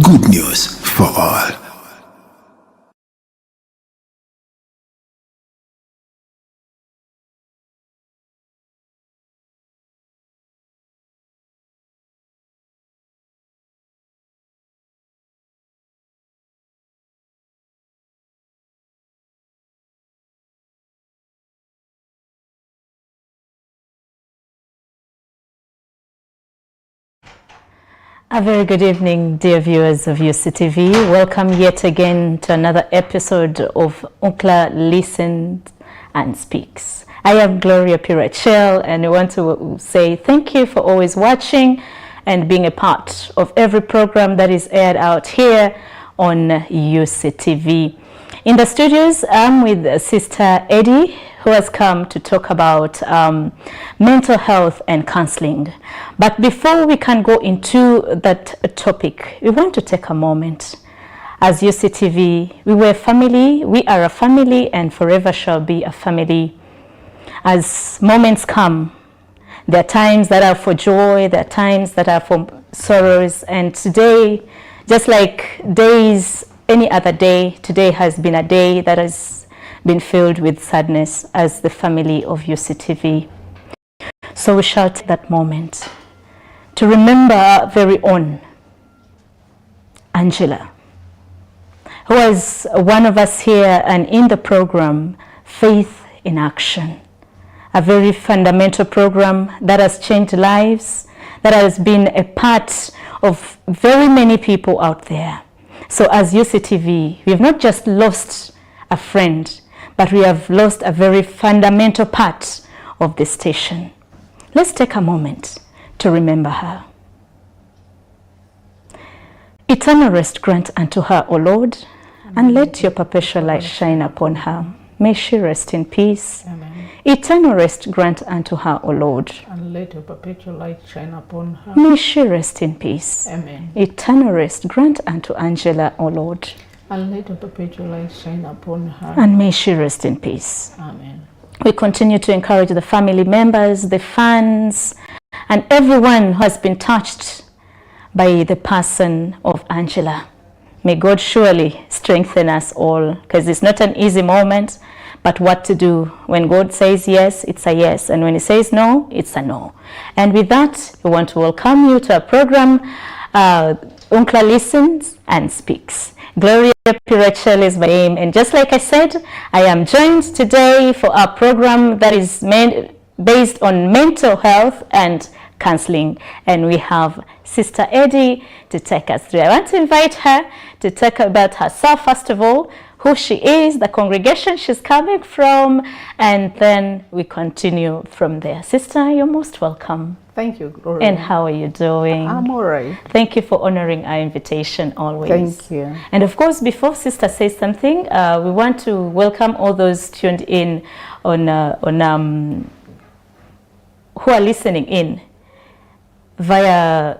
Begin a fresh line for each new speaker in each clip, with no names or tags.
Good news for all.
A very good evening, dear viewers of O.L.G.C TV. Welcome yet again to another episode of O.L.G.C Listens and Speaks. I am Gloria Pirachel, and I want to say thank you for always watching and being a part of every program that is aired out here on O.L.G.C TV. In the studios, I'm with Sister Eddie, who has come to talk about mental health and counseling. But before we can go into that topic, we want to take a moment. As O.L.G.C TV, we were a family, we are a family, and forever shall be a family. As moments come, there are times that are for joy, there are times that are for sorrows, and today, just like days, any other day, today has been a day that has been filled with sadness as the family of O.L.G.C TV. So we shall take that moment to remember our very own Angela, who was one of us here and in the program, Faith in Action, a very fundamental program that has changed lives, that has been a part of very many people out there. So as O.L.G.C TV, we have not just lost a friend, but we have lost a very fundamental part of the station. Let's take a moment to remember her. Eternal rest grant unto her, O Lord, and let your perpetual light shine upon her. May she rest in peace.
Amen.
Eternal rest grant unto her, O Lord,
And let your perpetual light shine upon her.
may she rest in peace.
Amen.
Eternal rest grant unto Angela, O Lord,
And let your perpetual light shine upon her.
and may she rest in peace.
Amen.
We continue to encourage the family members, the fans, and everyone who has been touched by the person of Angela. May God surely strengthen us all, because it's not an easy moment, but what to do. When God says yes, it's a yes, and when he says no, it's a no. And with that, we want to welcome you to our program, O.L.G.C Listens and Speaks. Gloria Pirachel is my name, and just like I said, I am joined today for our program that is based on mental health and counseling, and we have Sister Eddie to take us through. I want to invite her to talk about herself, first of all, who she is, the congregation she's coming from, and then we continue from there. Sister, you're most welcome.
Thank you, Gloria.
And how are you doing?
I'm all right.
Thank you for honoring our invitation always.
Thank you.
And of course, before Sister says something, we want to welcome all those tuned in on who are listening in via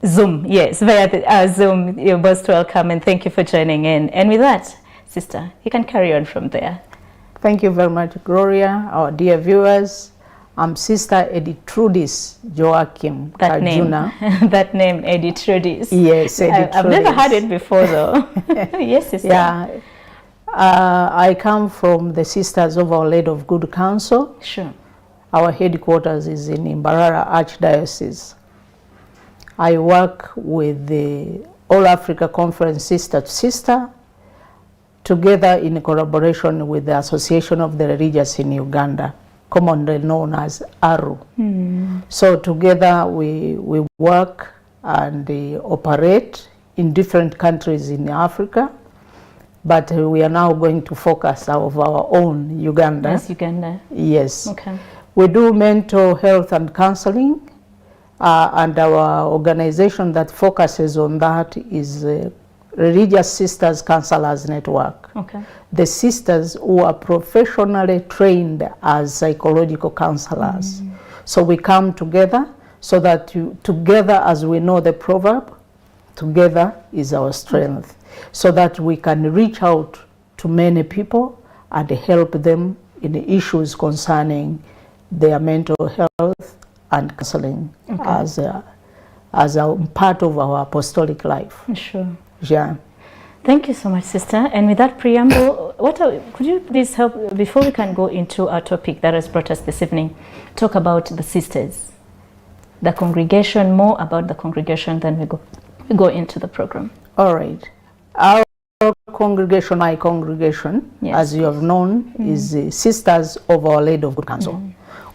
Zoom. Yes, via the, Zoom. You're most welcome, and thank you for joining in. And with that, Sister, you can carry on from there.
Thank you very much, Gloria. Our dear viewers, I'm Sister Eddie Trudis Joachim Kajuna.
Name, that name, Eddie Trudis.
Yes, Eddie
I've never heard it before, though. Yes, Sister.
Yeah. I come from the Sisters of Our Lady of Good Counsel.
Sure.
Our headquarters is in Mbarara Archdiocese. I work with the All Africa Conference Sister to Sister, together in collaboration with the Association of the Religious in Uganda, commonly known as ARU. So together we work and operate in different countries in Africa, but we are now going to focus of our own Uganda.
Yes, Uganda.
Yes.
Okay.
We do mental health and counseling, and our organization that focuses on that is Religious Sisters Counsellors Network.
Okay.
The sisters who are professionally trained as psychological counselors. So we come together so that together, as we know the proverb, together is our strength, so that we can reach out to many people and help them in the issues concerning their mental health and counseling as a part of our apostolic life.
Sure.
Yeah.
Thank you so much, Sister. And with that preamble, could you please help, before we can go into our topic that has brought us this evening, talk about the sisters, the congregation, more about the congregation, then we go into the program.
All right. Our congregation, my congregation,
Yes,
as you have known, is the Sisters of Our Lady of Good Counsel.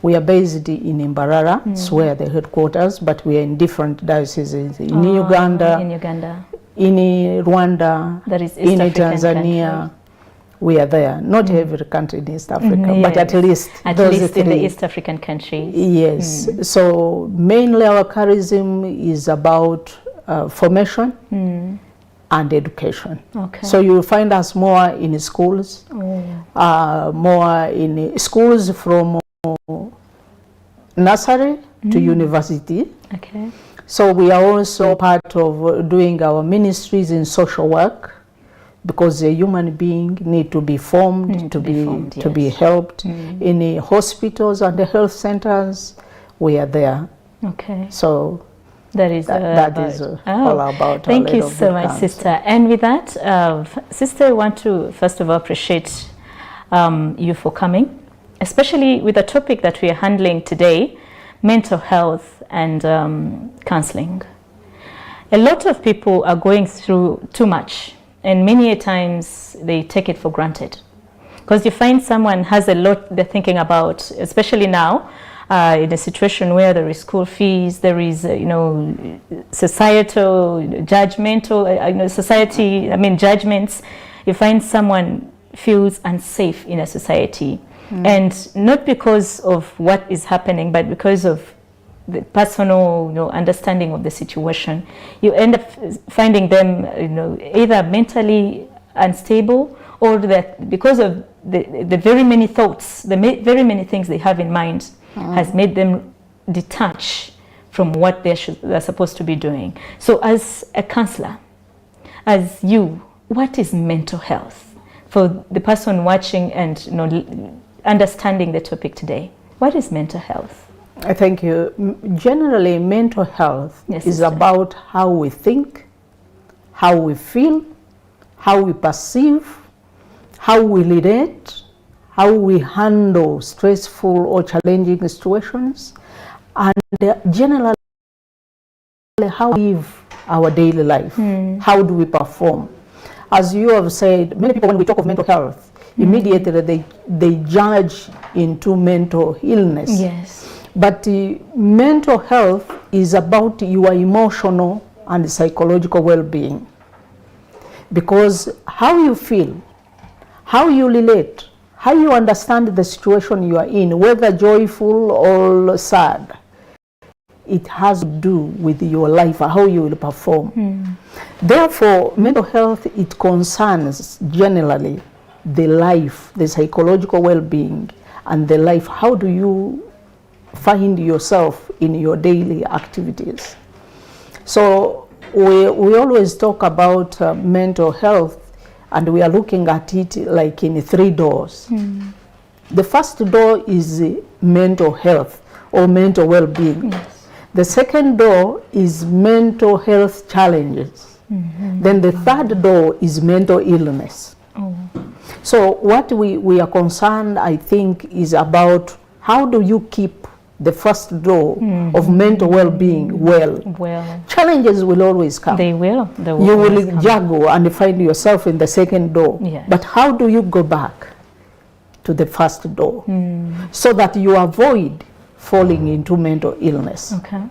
We are based in Mbarara, it's where the headquarters, but we are in different dioceses in Uganda, in Rwanda,
that is East
in
African
Tanzania.
country.
We are there. Not every country in East Africa, but at least
at
those
least
three.
in the East African countries.
Yes. So mainly our charism is about formation and education.
Okay.
So you will find us more in schools, more in schools from nursery to university.
Okay.
So we are also part of doing our ministries in social work, because a human being need to be formed, to be helped. In the hospitals and the health centers, we are there.
Okay.
So
that is
all about.
Thank you so much, Sister. And with that, Sister, I want to first of all appreciate you for coming, especially with the topic that we are handling today, mental health and counseling. A lot of people are going through too much, and many a times they take it for granted, because you find someone has a lot they're thinking about, especially now in a situation where there is school fees, there is societal judgmental judgments. You find someone feels unsafe in a society, and not because of what is happening, but because of the personal understanding of the situation. You end up finding them either mentally unstable, or that because of the very many thoughts, very many things they have in mind has made them detach from what they're supposed to be doing. So as a counselor, as you, what is mental health for the person watching and understanding the topic today? What is mental health?
Thank you. Generally, mental health is about how we think, how we feel, how we perceive, how we relate, how we handle stressful or challenging situations, and generally how we live our daily life. How do we perform? As you have said, many people, when we talk of mental health, immediately they judge into mental illness.
Yes.
But mental health is about your emotional and psychological well-being, because how you feel, how you relate, how you understand the situation you are in, whether joyful or sad, it has to do with your life, how you will perform. Therefore, mental health, it concerns generally the life, the psychological well-being, and the life. How do you find yourself in your daily activities? So we always talk about mental health, and we are looking at it like in 3 doors. The first door is mental health or mental well-being. Yes. The second door is mental health challenges. Then the third door is mental illness. So what we are concerned, I think, is about how do you keep the first door of mental well-being well. Challenges will always come.
They will.
You will juggle and find yourself in the second door.
Yes.
But how do you go back to the first door so that you avoid falling into mental illness?
Okay.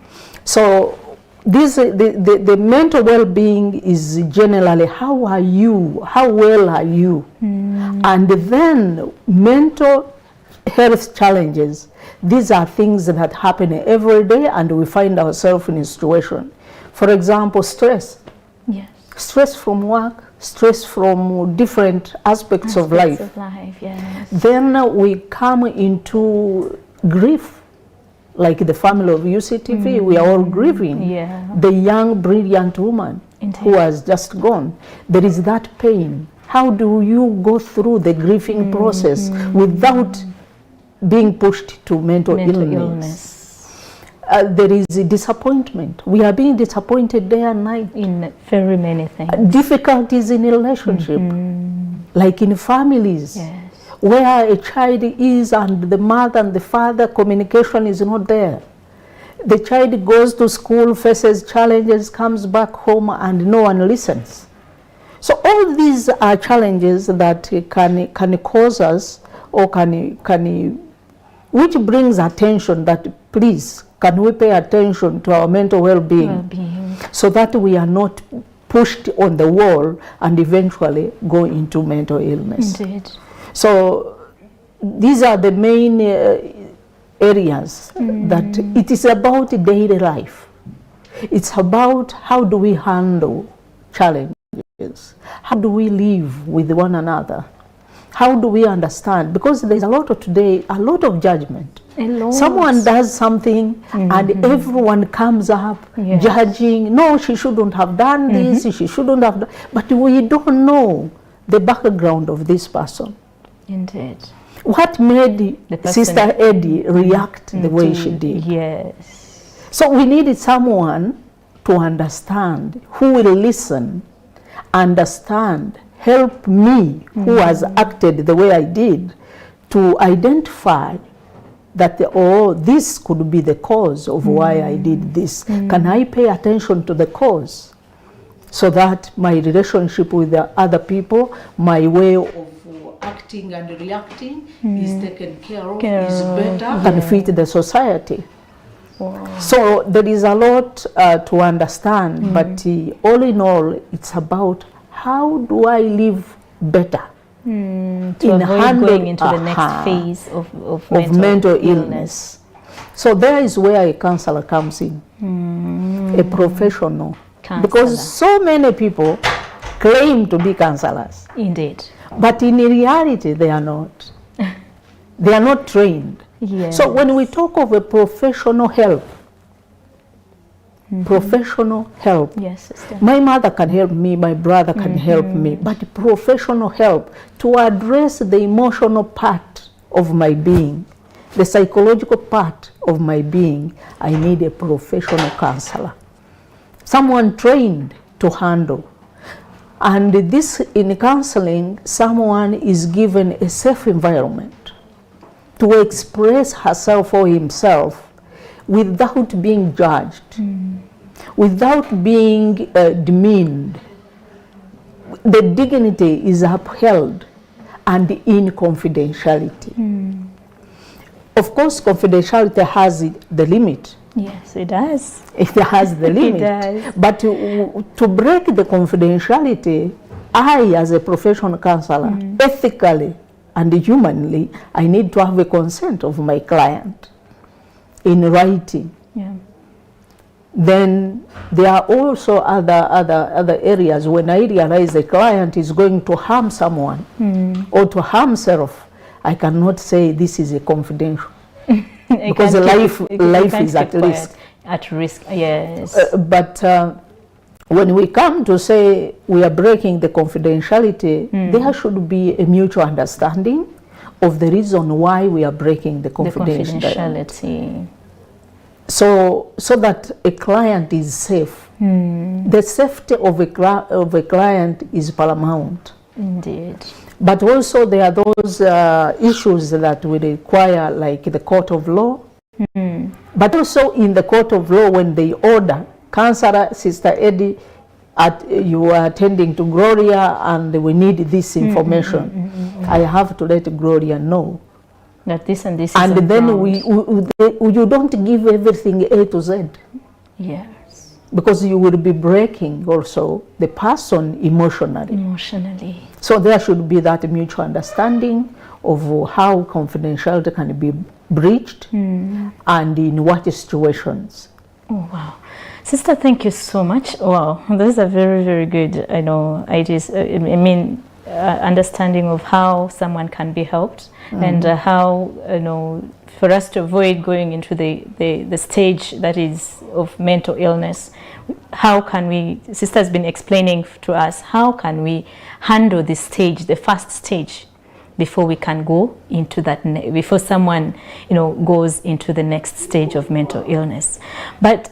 So this the mental well-being is generally how are you, how well are you, and then mental health challenges. These are things that happen every day, and we find ourselves in a situation. For example, stress.
Yes.
Stress from work, stress from different aspects of life.
Yes.
Then we come into grief, like the family of UCTV. We are all grieving the young, brilliant woman who has just gone. There is that pain. How do you go through the grieving process without being pushed to mental illness? there is a disappointment. We are being disappointed day and night.
In very many things.
Difficulties in a relationship, like in families, where a child is and the mother and the father, communication is not there. The child goes to school, faces challenges, comes back home, and no one listens. So all these are challenges that can cause us, or which brings attention that, please, can we pay attention to our mental well-being, so that we are not pushed on the wall and eventually go into mental illness.
Indeed.
So these are the main areas that it is about daily life. It's about how do we handle challenges, how do we live with one another, how do we understand, because there's a lot of today, a lot of judgment. Someone does something and everyone comes up judging, no, she shouldn't have done this, she shouldn't have done, but we don't know the background of this person.
Indeed.
What made Sister Eddie react the way she did?
Yes.
So we needed someone to understand, who will listen, understand, help me, who has acted the way I did, to identify that, oh, this could be the cause of why I did this. Can I pay attention to the cause, so that my relationship with the other people, my way of acting and reacting is taken care of, is better, can fit the society. Wow. So there is a lot to understand, but all in all, it's about how do I live better
to avoid going into the next phase of mental illness.
So there is where a counselor comes in, a professional. Counselor. Because so many people claim to be counselors.
Indeed.
But in reality, they are not. They are not trained.
Yes.
So when we talk of a professional help, professional help.
Yes, sister.
My mother can help me, my brother can help me, but professional help to address the emotional part of my being, the psychological part of my being, I need a professional counselor. Someone trained to handle. And this, in counseling, someone is given a safe environment to express herself or himself without being judged, without being demeaned. The dignity is upheld, and in confidentiality. Of course, confidentiality has the limit.
Yes, it does.
It has the limit.
It does.
But to break the confidentiality, I, as a professional counselor, ethically and humanly, I need to have a consent of my client in writing.
Yeah.
Then there are also other areas when I realize the client is going to harm someone or to harm self, I cannot say this is a confidential. Because life is at risk.
At risk, yes.
But when we come to say we are breaking the confidentiality, there should be a mutual understanding of the reason why we are breaking the confidentiality. So that a client is safe. The safety of a client is paramount.
Indeed.
But also there are those issues that will require, like the court of law. But also in the court of law, when they order, Counselor, Sister Eddie, you are attending to Gloria and we need this information. I have to let Gloria know
that this and this
and
is
then you don't give everything A to Z.
Yes.
Because you will be breaking also the person emotionally. So there should be that mutual understanding of how confidentiality can be breached and in what situations.
Oh, wow. Sister, thank you so much. Wow, those are very, very good, ideas. Understanding of how someone can be helped and how, for us to avoid going into the stage that is of mental illness. How can we, Sister's been explaining to us, how can we handle this stage, the first stage, before we can go into that, before someone, goes into the next stage of mental illness. But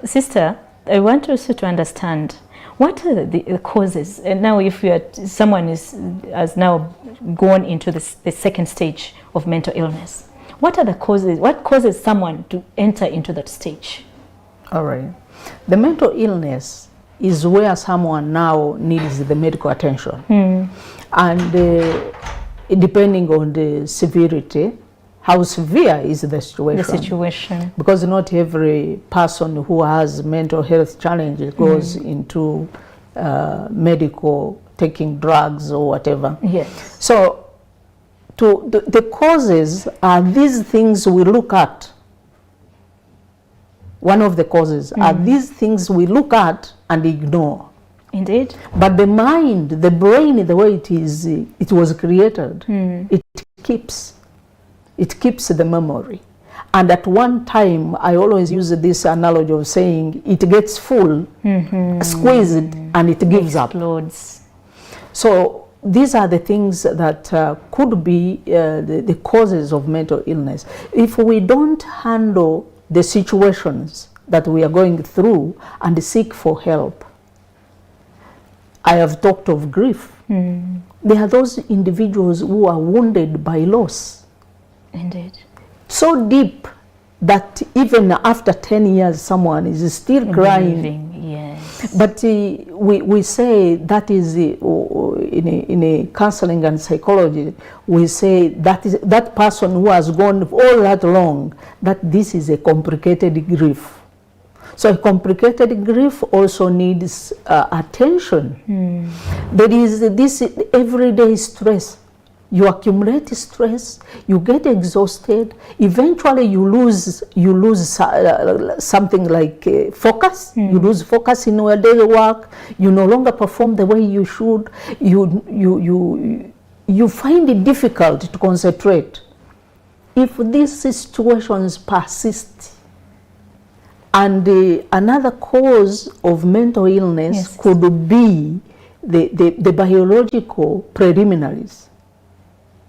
sister, I want also to understand, what are the causes? And now if someone has now gone into the second stage of mental illness, what are the causes? What causes someone to enter into that stage?
All right. The mental illness is where someone now needs the medical attention. And depending on the severity, how severe is the situation.
The situation.
Because not every person who has mental health challenges goes into medical, taking drugs or whatever.
Yes.
So the causes are these things we look at. One of the causes are these things we look at and ignore.
Indeed.
But the mind, the brain, the way it was created, it keeps the memory. And at one time, I always use this analogy of saying it gets full, squeezed, and it gives
explodes.
Up. So these are the things that could be the causes of mental illness. If we don't handle the situations that we are going through and seek for help. I have talked of grief. There are those individuals who are wounded by loss.
Indeed.
So deep that even after 10 years someone is still crying.
Yes.
But we say that is in a counseling and psychology, we say that is that person who has gone all that long, that this is a complicated grief. So a complicated grief also needs attention. There is this everyday stress. You accumulate stress, you get exhausted, eventually you lose something like focus. You lose focus in your daily work, you no longer perform the way you should, you find it difficult to concentrate. If these situations persist, and another cause of mental illness could be the biological preliminaries.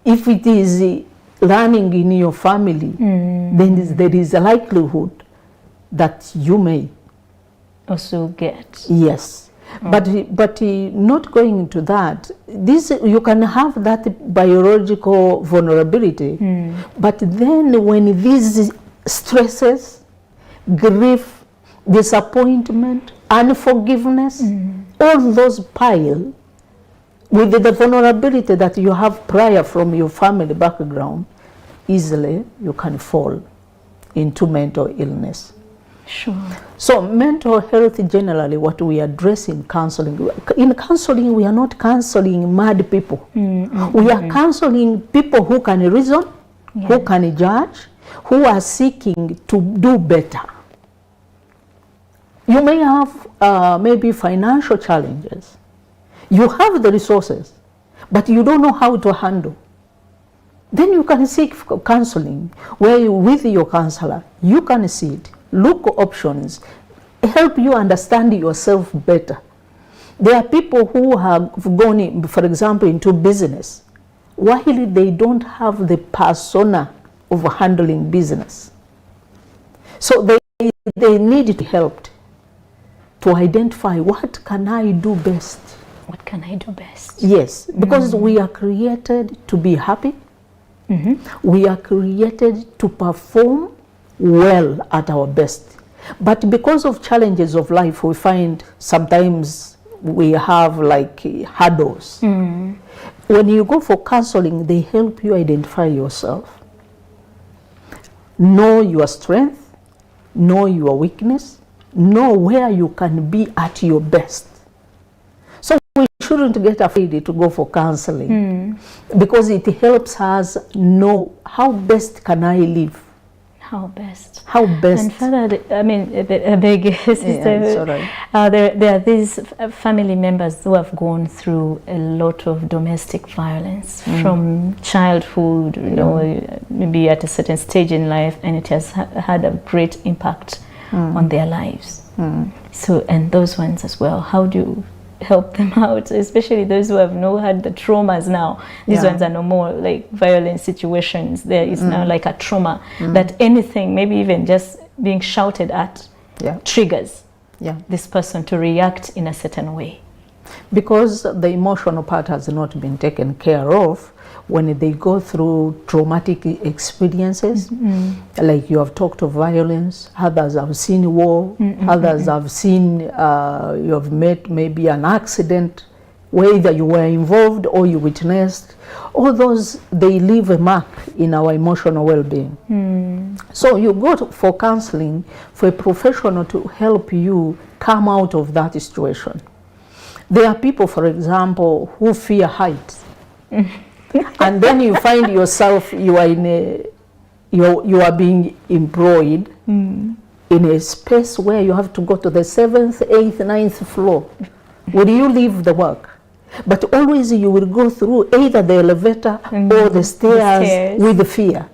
If it is running in your family, then there is a likelihood that you may
also get.
Yes. But not going into that, you can have that biological vulnerability, but then when these stresses, grief, disappointment, unforgiveness, all those pile with the vulnerability that you have prior from your family background, easily you can fall into mental illness.
Sure.
So mental health generally, what we address in counseling, we are not counseling mad people. We are counseling people who can reason, who can judge, who are seeking to do better. You may have maybe financial challenges. You have the resources, but you don't know how to handle. Then you can seek counseling, where with your counselor, you can sit, look options, help you understand yourself better. There are people who have gone, for example, into business, while they don't have the persona of handling business. So they need to be helped to identify, what can I do best?
What can I do best?
Yes, because we are created to be happy. We are created to perform well at our best. But because of challenges of life, we find sometimes we have like hurdles. When you go for counseling, they help you identify yourself. Know your strength, know your weakness, know where you can be at your best. So we shouldn't get afraid to go for counseling because it helps us know how best can I live.
How best?
How best?
And further, I mean, I beg sister, there are these family members who have gone through a lot of domestic violence from childhood, you know, maybe at a certain stage in life, and it has had a great impact on their lives. So, and those ones as well, how do help them out, especially those who have not had the traumas now. These ones are no more like violent situations. There is now like a trauma that anything, maybe even just being shouted at, triggers this person to react in a certain way.
Because the emotional part has not been taken care of, when they go through traumatic experiences, like you have talked of violence, others have seen war, others have seen, you have met maybe an accident, whether you were involved or you witnessed, all those, they leave a mark in our emotional well-being. So you go for counseling for a professional to help you come out of that situation. There are people, for example, who fear heights. And then you find yourself, you are in a, you are being employed in a space where you have to go to the 7th, 8th, 9th floor. Will you leave the work? But always you will go through either the elevator or the stairs with the fear.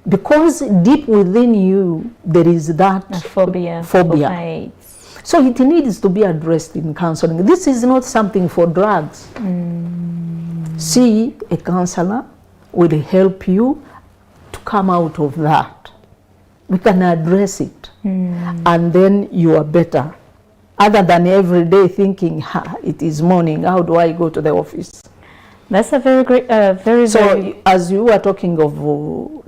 Because deep within you, there is that phobia. So it needs to be addressed in counseling. This is not something for drugs. See, a counselor will help you to come out of that. We can address it. And then you are better. Other than every day thinking, it is morning, how do I go to the office?
That's a very great,
So as you were talking of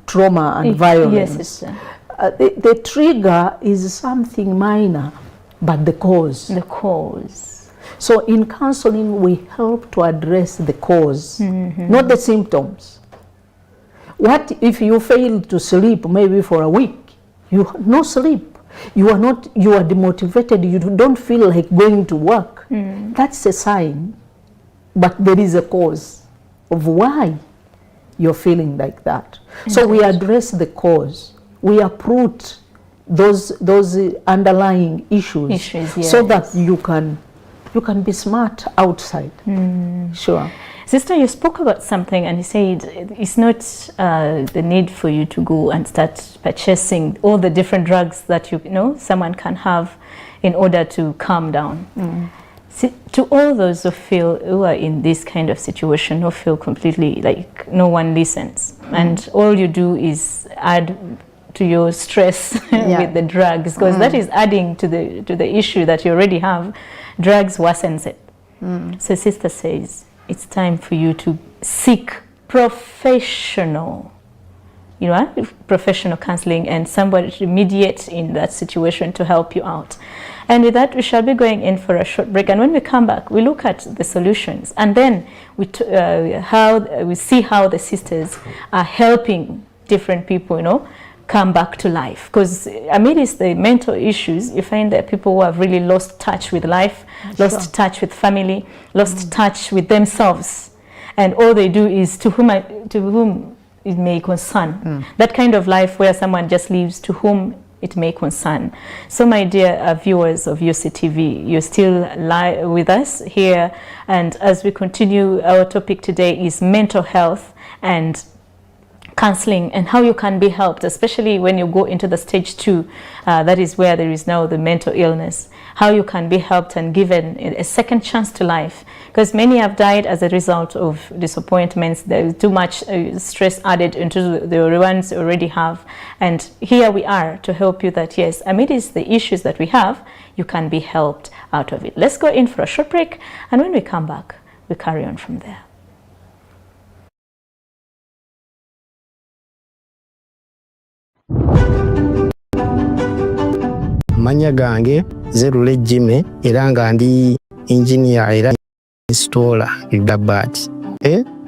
trauma and violence, the trigger is something minor, but the cause.
The cause.
So in counseling, we help to address the cause, not the symptoms. What if you fail to sleep maybe for a week? You have no sleep. You are demotivated. You don't feel like going to work. That's a sign. But there is a cause of why you're feeling like that. So we address the cause. We uproot those underlying issues so that you can be smart outside. Sure.
Sister, you spoke about something and you said it's not the need for you to go and start purchasing all the different drugs that you know someone can have in order to calm down. See, to all those who are in this kind of situation, who feel completely like no one listens, and all you do is add to your stress with the drugs, because that is adding to the issue that you already have. Drugs worsens it. So sister says it's time for you to seek professional counseling and somebody to mediate in that situation to help you out. And with that, we shall be going in for a short break. And when we come back, we look at the solutions, and then we see how the sisters are helping different people, come back to life. Because amidst the mental issues, you find that people who have really lost touch with life, lost touch with family, lost touch with themselves, and all they do is to whom it may concern. That kind of life where someone just lives to whom it may concern. So my dear viewers of O.L.G.C, you're still live with us here, and as we continue, our topic today is mental health and counseling and how you can be helped, especially when you go into the stage 2, that is where there is now the mental illness, how you can be helped and given a second chance to life, because many have died as a result of disappointments. There is too much stress added into the ones you already have, and here we are to help you that yes, amidst the issues that we have, you can be helped out of it. Let's go in for a short break, and when we come back, we carry on from there.
Manya gange Zerule Jime era nga ndi engineer era installer edabat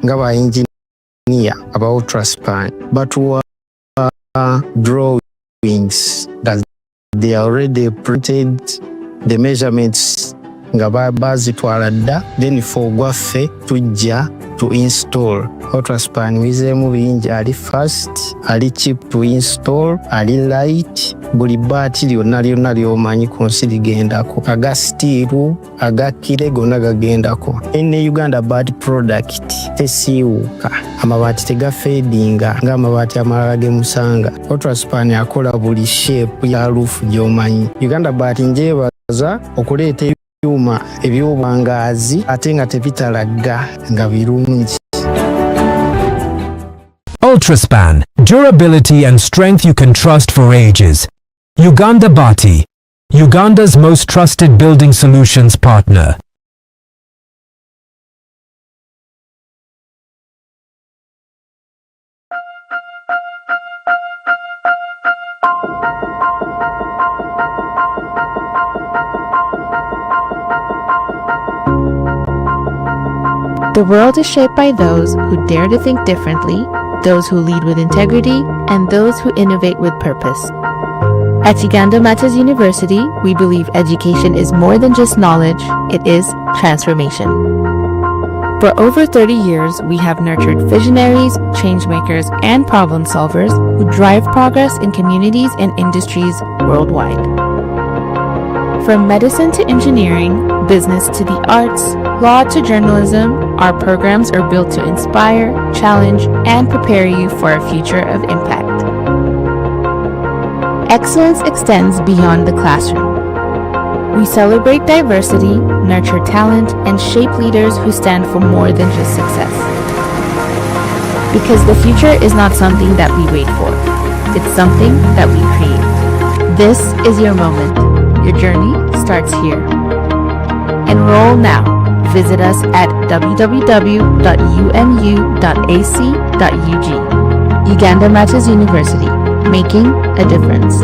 ngaba engineer about Traspan, but drawings that they already printed the measurements nga bazitwala dda, then for gwaffe tujja to install. Traspan wizemu bingi, ali fast, ali cheap to install, ali light, buli baati lyonna lyomanyi kunsi ligendako, aga steel, aga kire gonna gagendako. In Uganda bad product tesiiwuuka, amabaati tegafeedinga ng'amabaati amalala gemusanga. Traspan akola buli shape ya roof gy'omanyi. Uganda baati njebaza okuleeta byuma eby'obwangaazi ate nga tebitalaga nga birungi.
Ultraspan, durability and strength you can trust for ages. Uganda Bati, Uganda's most trusted building solutions partner.
The world is shaped by those who dare to think differently, those who lead with integrity, and those who innovate with purpose. At Uganda Matters University, we believe education is more than just knowledge, it is transformation. For over 30 years, we have nurtured visionaries, changemakers, and problem solvers who drive progress in communities and industries worldwide. From medicine to engineering, business to the arts, law to journalism, our programs are built to inspire, challenge, and prepare you for a future of impact. Excellence extends beyond the classroom. We celebrate diversity, nurture talent, and shape leaders who stand for more than just success. Because the future is not something that we wait for, it's something that we create. This is your moment. Your journey starts here. Enroll now. Visit us at www.umu.ac.ug. Uganda Matters University, making a difference.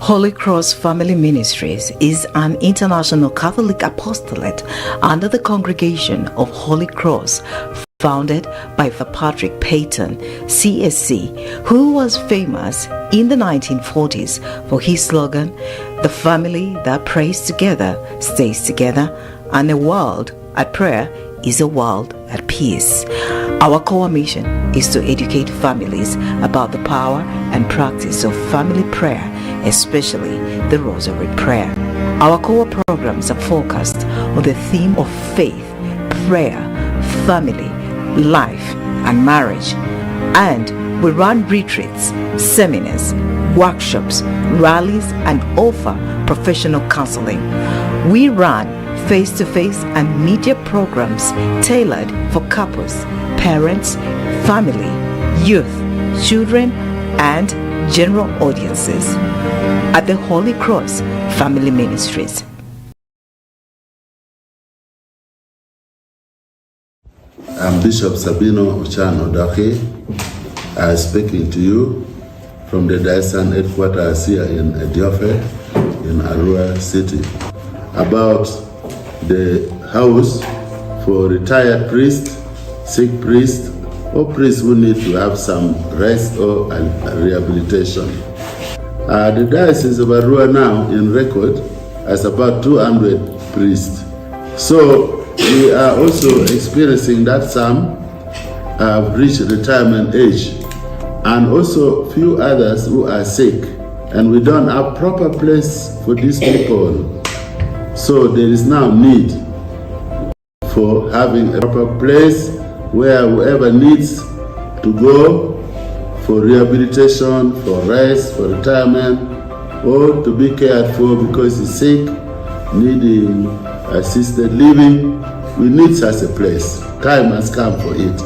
Holy Cross Family Ministries is an international Catholic apostolate under the Congregation of Holy Cross, founded by Patrick Peyton, CSC, who was famous in the 1940s for his slogan, "The family that prays together stays together, and a world at prayer is a world at peace." Our core mission is to educate families about the power and practice of family prayer, especially the Rosary Prayer. Our core programs are focused on the theme of faith, prayer, family, life, and marriage. And we run retreats, seminars, workshops, rallies, and offer professional counseling. We run face-to-face and media programs tailored for couples, parents, family, youth, children, and general audiences at the Holy Cross Family Ministries.
I'm Bishop Sabino Ochano Dake. I'm speaking to you from the Diocesan headquarters here in Ediofe, in Arua City, about the house for retired priests, sick priests, or priests who need to have some rest or rehabilitation. The Diocese of Arua now in record has about 200 priests. So we are also experiencing that some have reached retirement age, and also few others who are sick, and we don't have proper place for these people. So there is now need for having a proper place where whoever needs to go for rehabilitation, for rest, for retirement, or to be cared for because he's sick, needing assisted living, we need such a place. Time has come for it.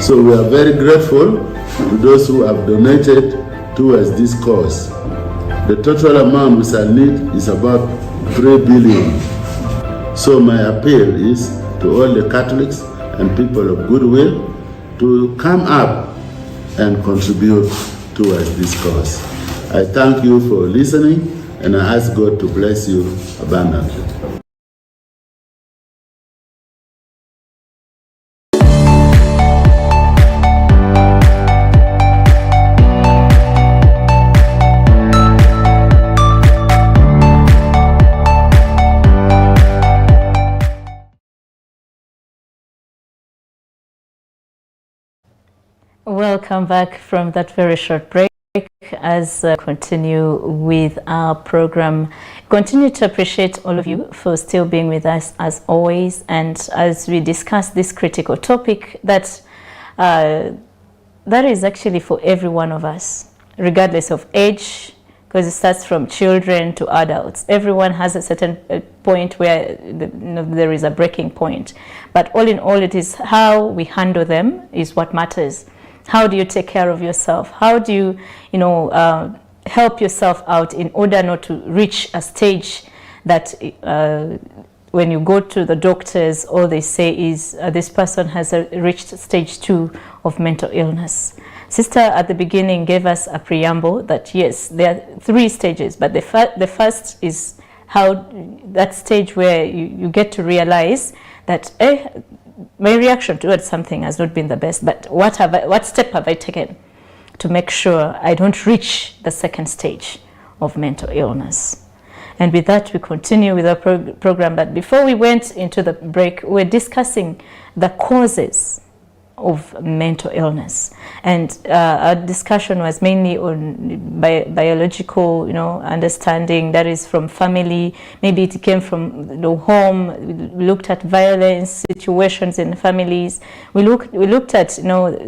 So we are very grateful to those who have donated towards this cause. The total amount we shall need is about 3 billion. So my appeal is to all the Catholics and people of goodwill to come up and contribute towards this cause. I thank you for listening, and I ask God to bless you abundantly.
Welcome back from that very short break as continue with our program. Continue to appreciate all of you for still being with us as always, and as we discuss this critical topic that is actually for every one of us, regardless of age, because it starts from children to adults. Everyone has a certain point where there is a breaking point, but all in all, it is how we handle them is what matters. How do you take care of yourself? How do you, help yourself out in order not to reach a stage that when you go to the doctors, all they say is this person has reached stage 2 of mental illness. Sister at the beginning gave us a preamble that yes, there are 3 stages, but the first is how that stage where you get to realize that my reaction towards something has not been the best, but what step have I taken to make sure I don't reach the second stage of mental illness? And with that, we continue with our program. But before we went into the break, we're discussing the causes of mental illness, and our discussion was mainly on biological, understanding, that is from family. Maybe it came from the home. We looked at violence situations in families. We looked at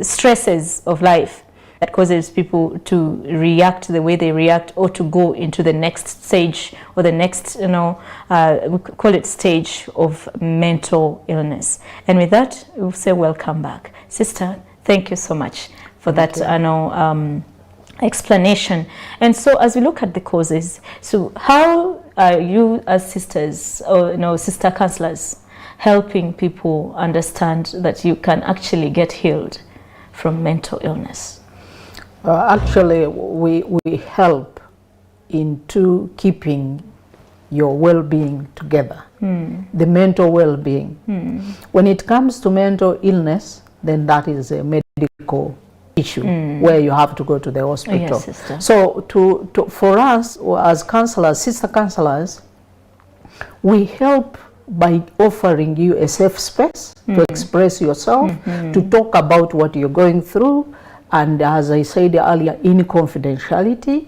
stresses of life that causes people to react the way they react, or to go into the next stage, or the next, we call it stage of mental illness. And with that, we'll say welcome back. Sister, thank you so much for that explanation. And so as we look at the causes, so how are you as sisters, or sister counselors, helping people understand that you can actually get healed from mental illness?
Actually, we help into keeping your well-being together, the mental well-being. When it comes to mental illness, then that is a medical issue where you have to go to the hospital.
Yes, sister.
So for us as counselors, sister counselors, we help by offering you a safe space to express yourself, to talk about what you're going through, and as I said earlier, in confidentiality,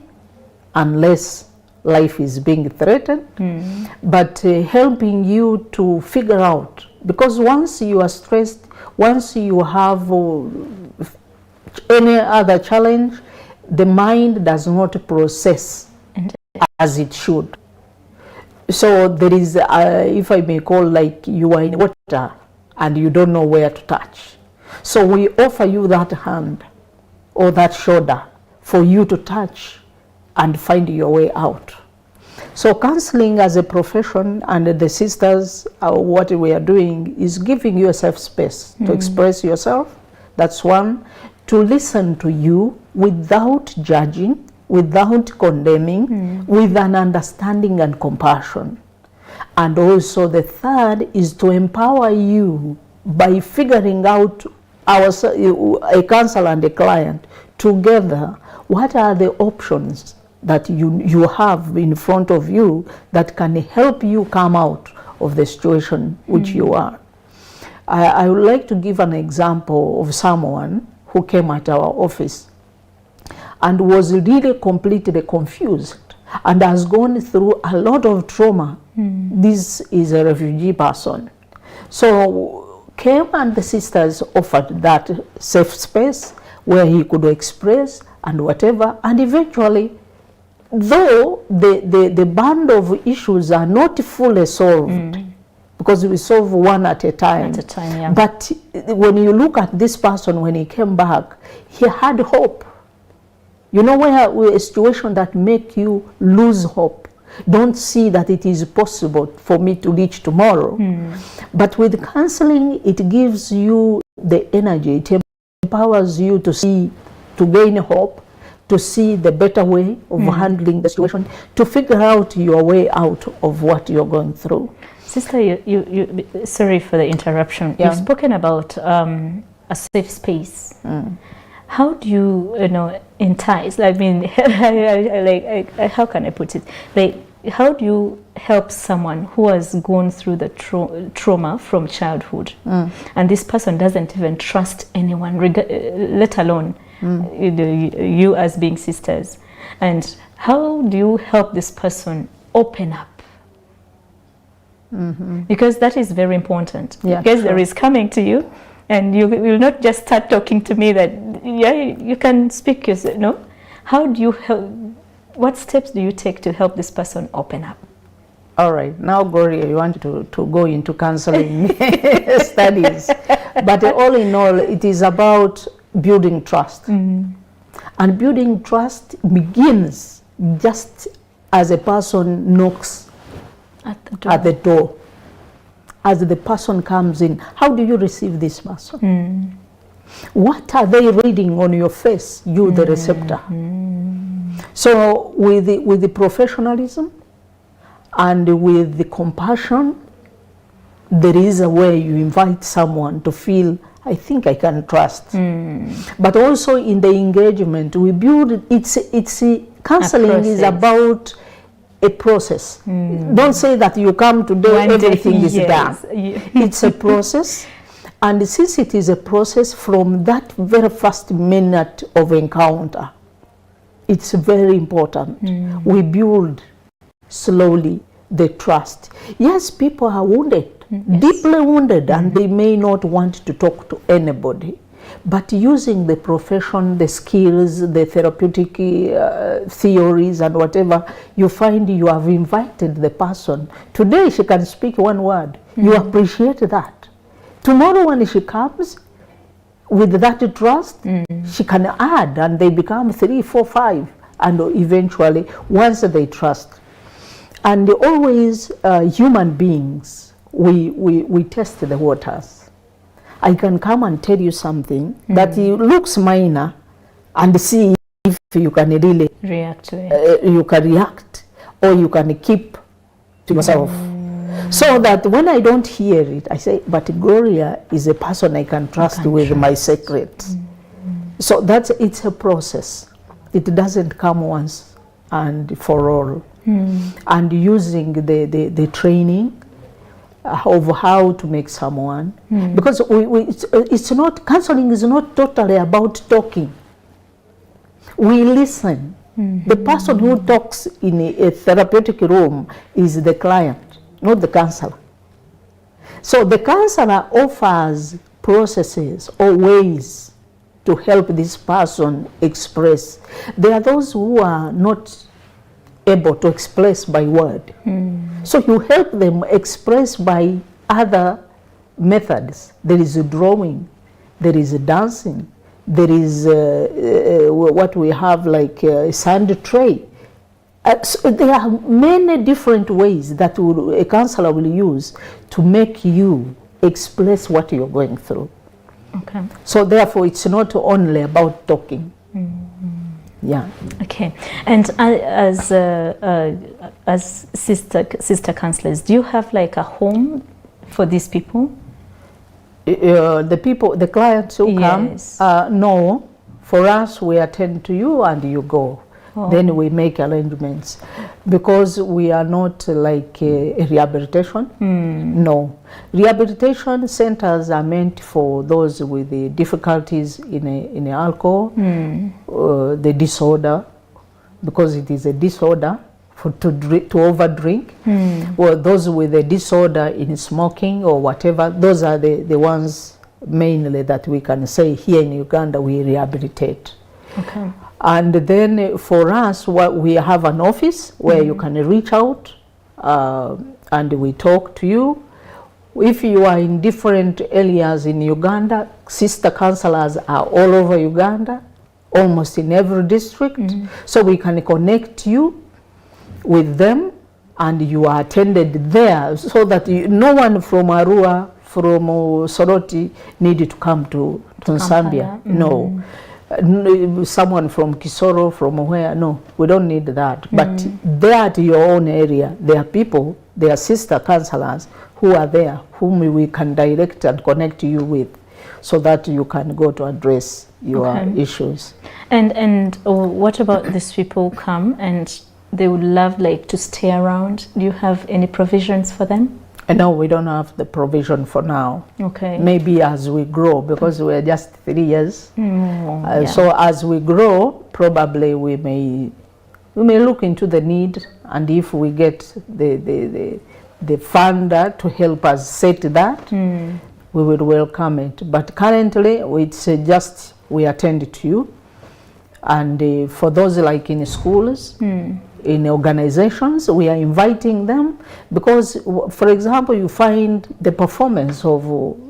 unless life is being threatened, but helping you to figure out, because once you are stressed, once you have any other challenge, the mind does not process as it should. So there is, if I may call, like you are in water and you don't know where to touch. So we offer you that hand or that shoulder for you to touch and find your way out. So counseling as a profession, and the sisters, what we are doing is giving you a safe space to express yourself. That's one. To listen to you without judging, without condemning, with an understanding and compassion. And also the third is to empower you by figuring out a counselor and a client together, what are the options that you have in front of you that can help you come out of the situation which you are. I would like to give an example of someone who came at our office and was really completely confused and has gone through a lot of trauma. This is a refugee person. So came, and the sisters offered that safe space where he could express and whatever, and eventually, though the band of issues are not fully solved, because we solve one at a time. But when you look at this person, when he came back, he had hope. You know, where a situation that make you lose hope, don't see that it is possible for me to reach tomorrow. But with counseling, it gives you the energy, it empowers you to see, to gain hope, to see the better way of handling the situation, to figure out your way out of what you're going through.
Sister, you sorry for the interruption. You've spoken about a safe space. How do you, entice? I mean, how can I put it? Like, how do you help someone who has gone through the trauma from childhood, and this person doesn't even trust anyone, let alone you as being sisters? And how do you help this person open up? Because that is very important. Because there is coming to you, and you will not just start talking to me that, yeah, you can speak yourself. No? How do you help? What steps do you take to help this person open up?
All right. Now, Gloria, you want to go into counseling studies. But all in all, it is about building trust. And building trust begins just as a person knocks at the door. As the person comes in, how do you receive this person? What are they reading on your face, you the receptor? So with the professionalism and with the compassion, there is a way you invite someone to feel, I think I can trust. But also in the engagement, we build, counseling is about a process. Don't say that you come today, everything is done. It's a process. And since it is a process, from that very first minute of encounter, it's very important. We build slowly the trust. Yes, people are wounded, deeply wounded, and they may not want to talk to anybody. But using the profession, the skills, the therapeutic theories and whatever, you find you have invited the person. Today she can speak one word. You appreciate that. Tomorrow when she comes with that trust, she can add, and they become 3, 4, 5, and eventually once they trust. And always human beings, we test the waters. I can come and tell you something that looks minor and see if you can really
react to it.
You can react, or you can keep to yourself. So that when I don't hear it, I say, but Gloria is a person I can trust with my secrets. So it's a process. It doesn't come once and for all. And using the training of how to make someone, because it's not, counseling is not totally about talking. We listen. The person who talks in a therapeutic room is the client, not the counselor. So the counselor offers processes or ways to help this person express. There are those who are not able to express by word. So you help them express by other methods. There is drawing, there is dancing, there is what we have like a sand tray. So there are many different ways that a counselor will use to make you express what you're going through.
Okay.
So therefore it's not only about talking. Yeah.
Okay. And as sister counselors, do you have like a home for these people?
The clients who
Yes.
come, no. For us, we attend to you and you go. Then we make arrangements, because we are not like a rehabilitation. No, rehabilitation centers are meant for those with the difficulties in alcohol, the disorder, because it is a disorder to overdrink, or those with a disorder in smoking or whatever. Those are the ones mainly that we can say here in Uganda we rehabilitate.
Okay.
And then for us, we have an office where you can reach out and we talk to you. If you are in different areas in Uganda, sister counselors are all over Uganda, almost in every district. So we can connect you with them and you are attended there, so that no one from Arua, from Soroti needed to come to Zambia. No. Someone from Kisoro, from where, no, we don't need that. But there at your own area, there are people, there are sister counselors who are there, whom we can direct and connect you with, so that you can go to address your issues.
And what about these people come and they would love like to stay around. Do you have any provisions for them?
No, we don't have the provision for now.
Okay.
Maybe as we grow, because we're just 3 years.
Yeah.
So as we grow, probably we may look into the need, and if we get the funder to help us set that, we would welcome it. But currently, it's just we attend to you. And for those like in schools, in organizations, we are inviting them, because, for example, you find the performance of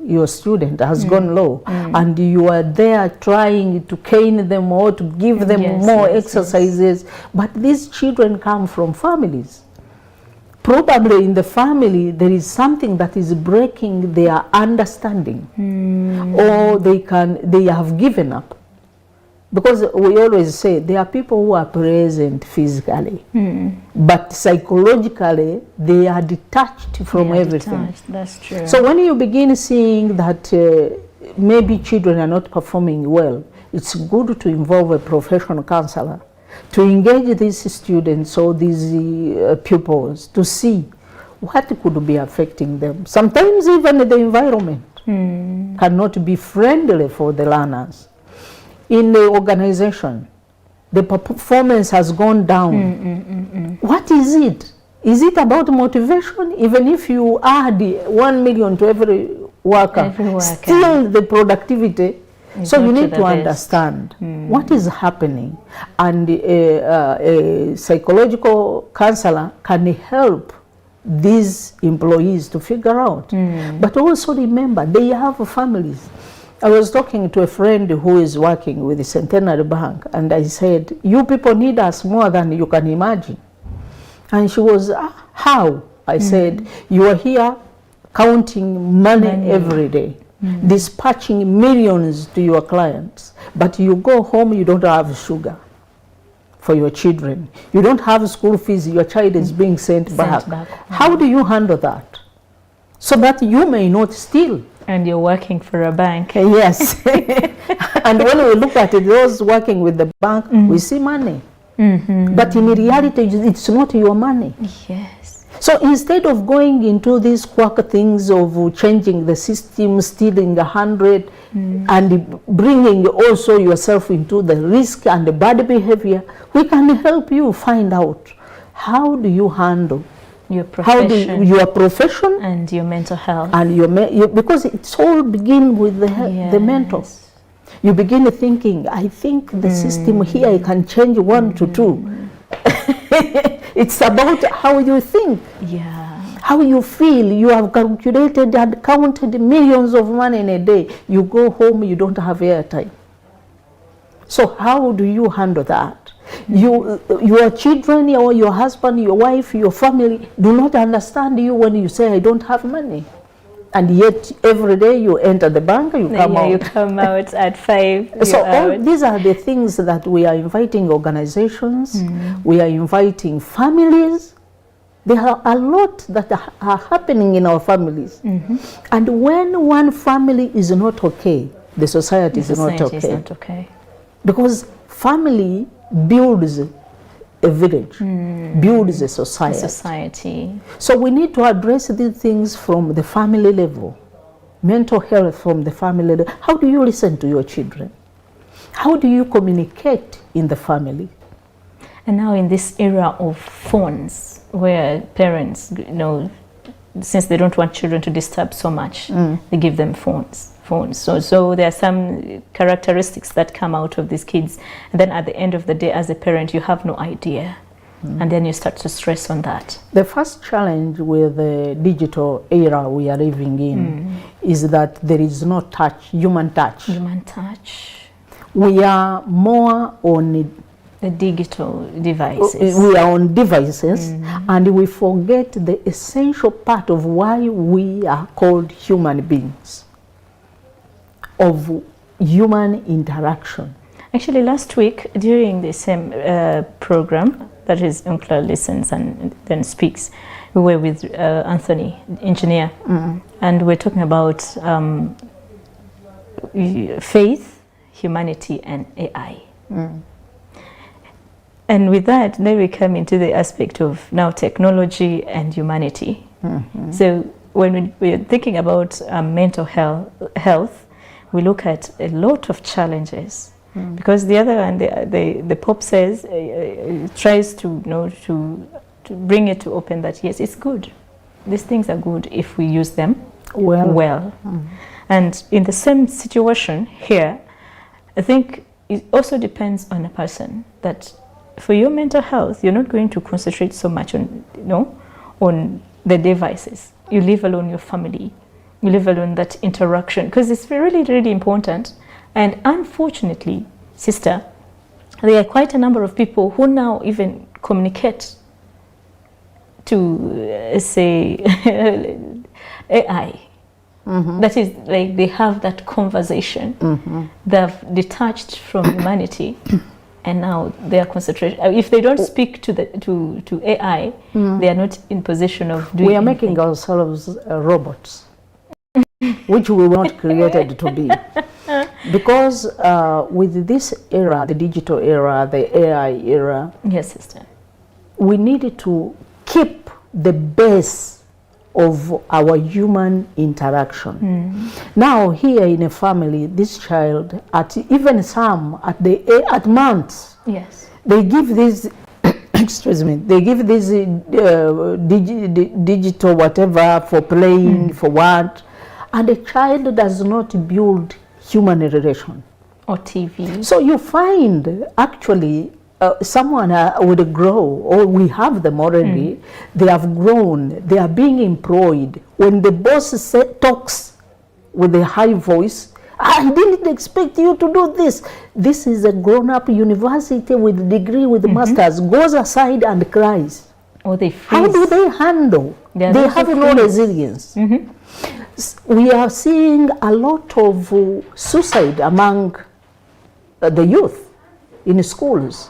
your student has gone low, and you are there trying to cane them or to give them more exercises. But these children come from families. Probably in the family there is something that is breaking their understanding, or they have given up. Because we always say there are people who are present physically, but psychologically they are detached from everything.
Detached. That's true.
So when you begin seeing that maybe children are not performing well, it's good to involve a professional counselor to engage these students or these pupils to see what could be affecting them. Sometimes even the environment cannot be friendly for the learners. In the organization, the performance has gone down. What is it? Is it about motivation? Even if you add 1 million to every worker, still the productivity. So you need to understand what is happening. And a psychological counselor can help these employees to figure out. But also remember, they have families. I was talking to a friend who is working with the Centenary Bank, and I said, you people need us more than you can imagine. And she was, how? I said, you are here counting money every day, dispatching millions to your clients, but you go home, you don't have sugar for your children. You don't have school fees, your child is being sent back. How do you handle that? So that you may not steal.
And you're working for a bank.
Yes. And when we look at it, those working with the bank, we see money. But in reality, it's not your money.
Yes.
So instead of going into these quirk things of changing the system, stealing 100, and bringing also yourself into the risk and the bad behavior, we can help you find out how do you handle
your profession,
your profession
and your mental health,
and because it's all begin with the mental. You begin thinking, I think the system here I can change 1 to 2. It's about how you think, how you feel. You have calculated and counted millions of money in a day. You go home, you don't have airtime. So how do you handle that? Your children or your husband, your wife, your family do not understand you when you say, I don't have money. And yet every day you enter the bank, you come out.
You come out at 5.
So all these are the things that we are inviting organizations, we are inviting families. There are a lot that are happening in our families. And when one family is not okay, the society is not okay. Because family builds a village, builds a society. So we need to address these things from the family level. Mental health from the family level. How do you listen to your children? How do you communicate in the family?
And now in this era of phones, where parents, since they don't want children to disturb so much, they give them phones. So there are some characteristics that come out of these kids, and then at the end of the day, as a parent, you have no idea, and then you start to stress on that.
The first challenge with the digital era we are living in is that there is no touch, human touch. We are more on
the digital devices.
We are on devices, and we forget the essential part of why we are called human beings, of human interaction.
Actually, last week during the same program, that is O.L.G.C Listens and then Speaks, we were with Anthony, engineer, and we're talking about faith, humanity, and AI. And with that, then we come into the aspect of now technology and humanity. So when we're thinking about mental health, we look at a lot of challenges. Because the other one, the Pope says, tries to, to bring it to open that, yes, it's good. These things are good if we use them well. And in the same situation here, I think it also depends on a person, that for your mental health, you're not going to concentrate so much on, on the devices. You live alone your family. You live alone that interaction, because it's really, really important. And unfortunately, sister, there are quite a number of people who now even communicate to, say, AI. That is, like, they have that conversation. They've detached from humanity, and now they are concentrating. If they don't speak to AI, they are not in position of doing.
We are making ourselves robots, which we were not created to be. Because with this era, the digital era, the AI era,
yes, sister, we
needed to keep the base of our human interaction. Now here in a family, this child, even some at months,
yes,
they give this excuse me, they give this digital whatever for playing, for what, and the child does not build human relation.
Or TV.
So you find actually someone would grow, or we have them already, they have grown, they are being employed. When the boss talks with a high voice, I didn't expect you to do this. This is a grown-up university with a degree, with masters, goes aside and cries.
Or they freeze.
How do they handle? They have no resilience. We are seeing a lot of suicide among the youth in schools.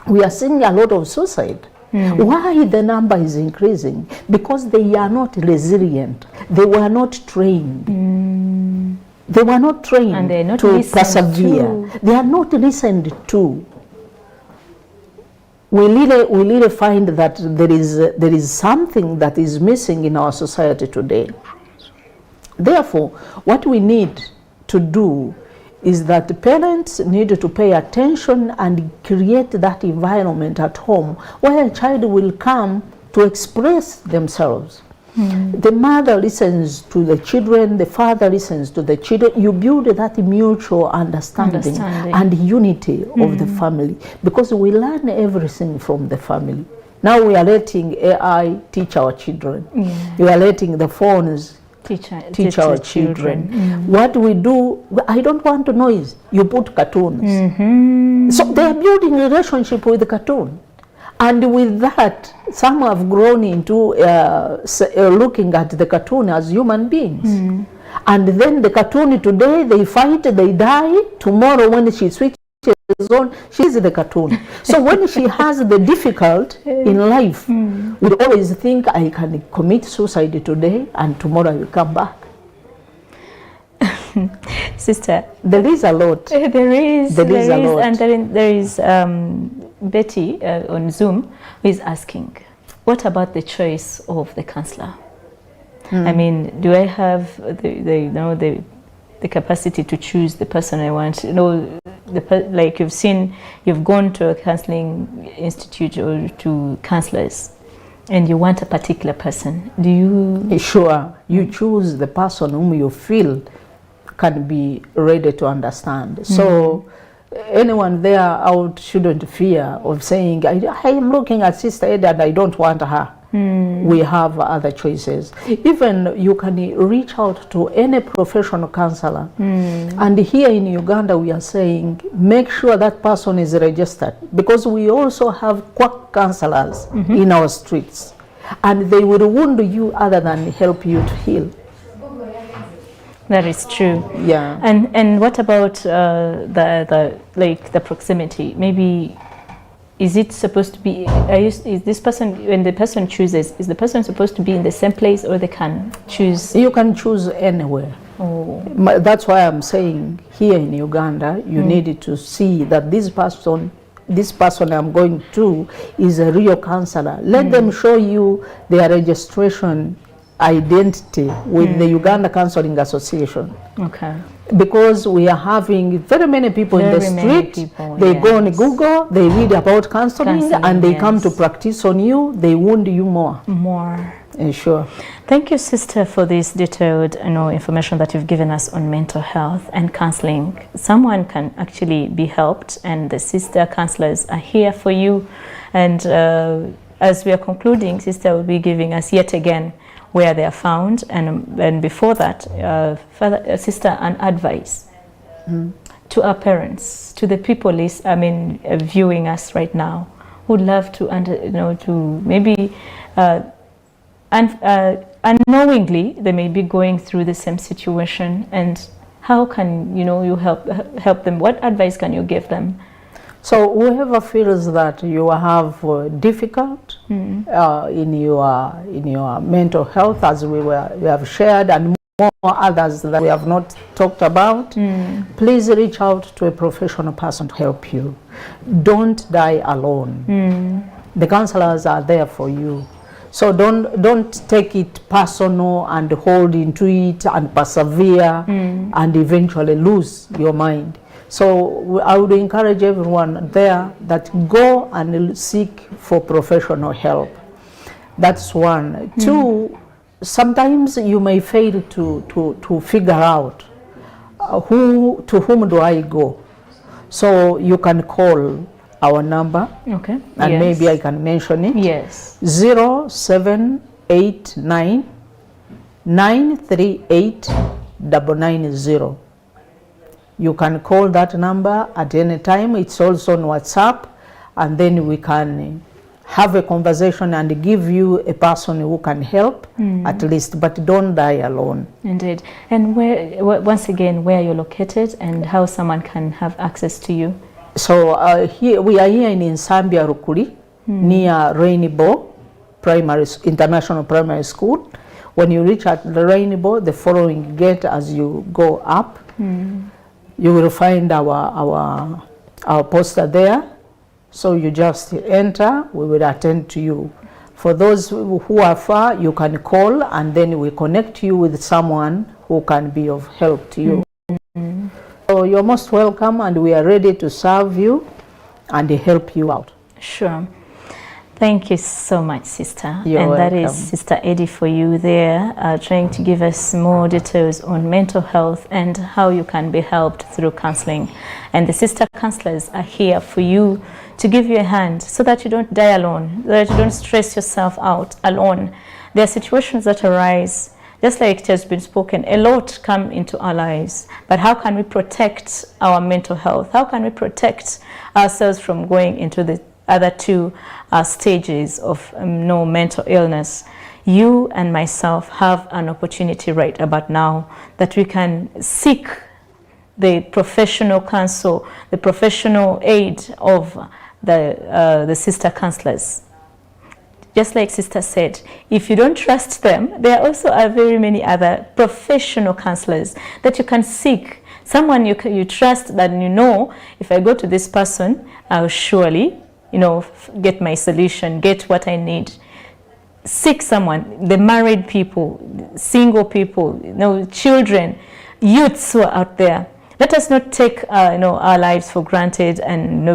We are seeing a lot of suicide. Why the number is increasing? Because they are not resilient. They were not trained. They were not trained to persevere. They are not listened to. We really find that there is something that is missing in our society today. Therefore, what we need to do is that the parents need to pay attention and create that environment at home where a child will come to express themselves. The mother listens to the children, the father listens to the children. You build that mutual understanding. And unity of the family, because we learn everything from the family. Now we are letting AI teach our children. We are letting the phones teach our children. What we do, I don't want noise. You put cartoons. So they are building a relationship with the cartoon. And with that, some have grown into looking at the cartoon as human beings. And then the cartoon today, they fight, they die. Tomorrow when she switches on, she's the cartoon. So when she has the difficult in life, we always think, I can commit suicide today and tomorrow I will come back.
Sister,
there is a lot.
There is
a lot.
And there is Betty on Zoom who is asking, what about the choice of the counselor? I mean, do I have the capacity to choose the person I want? Like you've gone to a counseling institute or to counselors, and you want a particular person. Do you?
Sure, you choose the person whom you feel can be ready to understand. So anyone there out shouldn't fear of saying, I am looking at Sister Eda and I don't want her. We have other choices. Even you can reach out to any professional counselor. And here in Uganda we are saying, make sure that person is registered, because we also have quack counselors in our streets, and they will wound you other than help you to heal.
That is true.
Yeah.
And what about the proximity? Maybe, is it supposed to be? Is this person, when the person chooses, is the person supposed to be in the same place, or they can choose?
You can choose anywhere.
Oh.
That's why I'm saying here in Uganda, you need to see that this person this person I'm going to is a real counselor. Let them show you their registration identity with the Uganda Counselling Association.
Okay.
Because we are having very many people in the street. They go on Google, they read about counseling, and they come to practice on you. They wound you more. Sure.
Thank you, sister, for this detailed information that you've given us on mental health and counseling. Someone can actually be helped, and the sister counselors are here for you. And as we are concluding, sister will be giving us yet again where they are found, and before that, sister, an advice to our parents, to the people viewing us right now, who'd love to to maybe unknowingly they may be going through the same situation, and how can you help them? What advice can you give them?
So whoever feels that you have difficult in your mental health, as we have shared, and more others that we have not talked about, please reach out to a professional person to help you. Don't die alone. The counselors are there for you. So don't take it personal and hold into it and persevere and eventually lose your mind. So I would encourage everyone there that go and seek for professional help. That's one. Two, sometimes you may fail to figure out to whom do I go. So you can call our number.
Okay.
And maybe I can mention it.
Yes.
0789 938 990. You can call that number at any time. It's also on WhatsApp, and then we can have a conversation and give you a person who can help at least, but don't die alone.
Indeed. And once again, where you're located and how someone can have access to you?
So we are here in Nsambya Rukuri, near Rainbow International Primary School. When you reach at the Rainbow, the following gate as you go up, you will find our poster there. So you just enter, we will attend to you. For those who are far, you can call, and then we connect you with someone who can be of help to you. So you're most welcome, and we are ready to serve you and help you out.
Sure. Thank you so much, sister.
You're welcome.
That is Sister Eddie for you there, trying to give us more details on mental health and how you can be helped through counseling. And the sister counselors are here for you to give you a hand so that you don't die alone, so that you don't stress yourself out alone. There are situations that arise, just like it has been spoken, a lot come into our lives. But how can we protect our mental health? How can we protect ourselves from going into the other two stages of mental illness? You and myself have an opportunity right about now that we can seek the professional counsel, the professional aid of the sister counselors. Just like sister said, if you don't trust them, there also are very many other professional counselors that you can seek. Someone you trust, that if I go to this person, I'll surely get my solution, get what I need. Seek someone, the married people, single people, children, youths who are out there. Let us not take our lives for granted and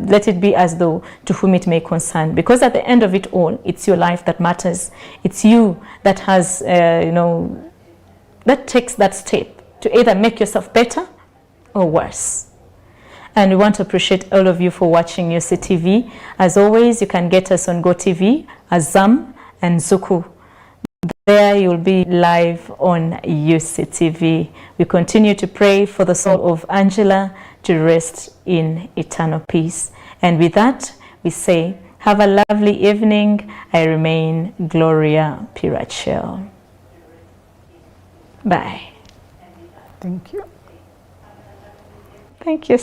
let it be as though to whom it may concern, because at the end of it all, it's your life that matters. It's you that has that takes that step to either make yourself better or worse. And we want to appreciate all of you for watching UC TV. As always, you can get us on GoTV, Azam, and Zuku. There you'll be live on UC TV. We continue to pray for the soul of Angela to rest in eternal peace. And with that, we say, have a lovely evening. I remain Gloria Pirachel. Bye.
Thank you.
Thank you.